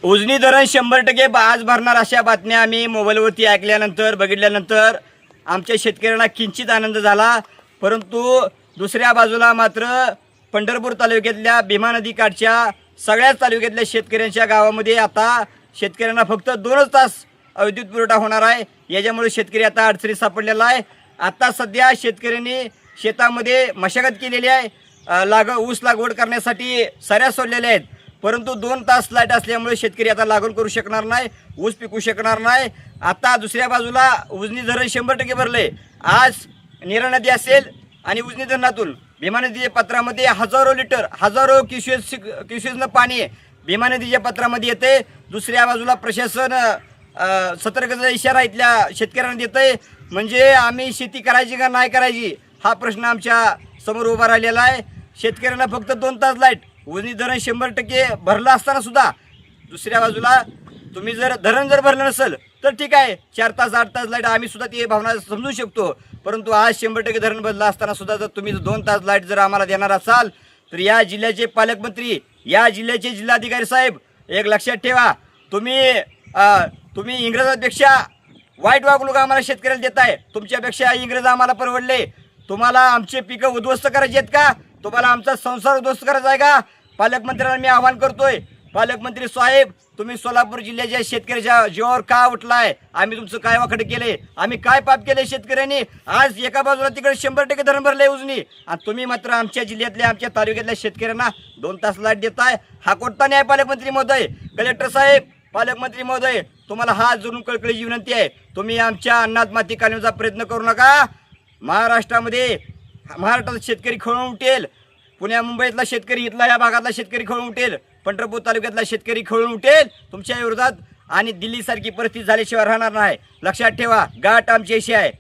उजनी धरण 100% आज भरणार अशा बातम्या आम्ही मोबाईलवरती ऐकल्यानंतर बघितल्यानंतर आमच्या शेतकऱ्यांना किंचित आनंद झाला। परंतु दुसऱ्या बाजूला मात्र पंढरपूर तालुक्यातल्या भीमा नदी काठच्या सगळ्याच तालुक्यातल्या शेतकऱ्यांच्या गावामध्ये आता शेतकऱ्यांना फक्त 2 तास विद्युत पुरवठा होणार आहे। याच्यामुळे शेतकरी आता अडचणीत सापडलेला आहे। आता सध्या शेतकऱ्यांनी शेतामध्ये मशागत केलेली आहे, ऊस लागवड करण्यासाठी सऱ्या सोडलेल्या आहेत, परंतु 2 तास लाईट असल्यामुळे शेतकरी आता लागवड करू शकणार नाही, ऊस पिकू शकणार नाही। आता दुसऱ्या बाजूला उजनी धरण 100% भरले। आज नीरा नदी असेल आणि उजनी धरणातून भीमा नदीच्या पात्रामध्ये हजारो क्युसेसनं पाणी भीमा नदीच्या पात्रामध्ये येते। दुसऱ्या बाजूला प्रशासन सतर्कतेचा इशारा इथल्या शेतकऱ्यांना देतंय, म्हणजे आम्ही शेती करायची का नाही करायची हा प्रश्न आमच्या समोर उभा राहिलेला आहे। शेतकऱ्यांना फक्त 2 तास लाईट, उजनी धरण 100% भरलं असताना सुद्धा दुसऱ्या बाजूला तुम्ही जर धरण भरलं नसेल तर ठीक आहे, 4 तास 8 तास लाईट आम्ही सुद्धा ती भावना समजू शकतो, परंतु आज 100% धरण भरलं असताना सुद्धा जर तुम्ही 2 तास लाईट जर आम्हाला देणार असाल तर या जिल्ह्याचे पालकमंत्री, या जिल्ह्याचे जिल्हाधिकारी साहेब एक लक्षात ठेवा, तुम्ही इंग्रजांपेक्षा वाईट वागणूक आम्हाला शेतकऱ्याला देताय। तुमच्यापेक्षा इंग्रज आम्हाला परवडले। तुम्हाला आमचे पिकं उद्ध्वस्त करायचे आहेत का? तुम्हाला आमचा संसार उद्ध्वस्त करायचा आहे का? पालकमंत्र्यांना मी आवाहन करतोय, पालकमंत्री साहेब तुम्ही सोलापूर जिल्ह्याच्या शेतकऱ्याच्या जीवावर का उठलाय? आम्ही तुमचं काय वाकडे केले? आम्ही काय पाप केले शेतकऱ्यांनी? आज एका बाजूला तिकडे 100% धरण भरले उजनी आणि तुम्ही मात्र आमच्या जिल्ह्यातल्या आमच्या तालुक्यातल्या शेतकऱ्यांना 2 तास लाईट देताय। हा कोणता न्याय पालकमंत्री महोदय? कलेक्टर साहेब, पालकमंत्री महोदय, तुम्हाला हात जोडून कळकळीची विनंती आहे, तुम्ही आमच्या अन्नात माती काढण्याचा प्रयत्न करू नका। महाराष्ट्रात शेतकरी खळून उठेल, पुण्या मुंबईतला शेतकरी, इथला या भागातला शेतकरी खळून उठेल, पंढरपूर तालुक्यातला शेतकरी खळून उठेल तुमच्या विरोधात आणि दिल्लीसारखी परिस्थिती झाल्याशिवाय राहणार नाही। लक्षात ठेवा, गाठ आमची अशी आहे।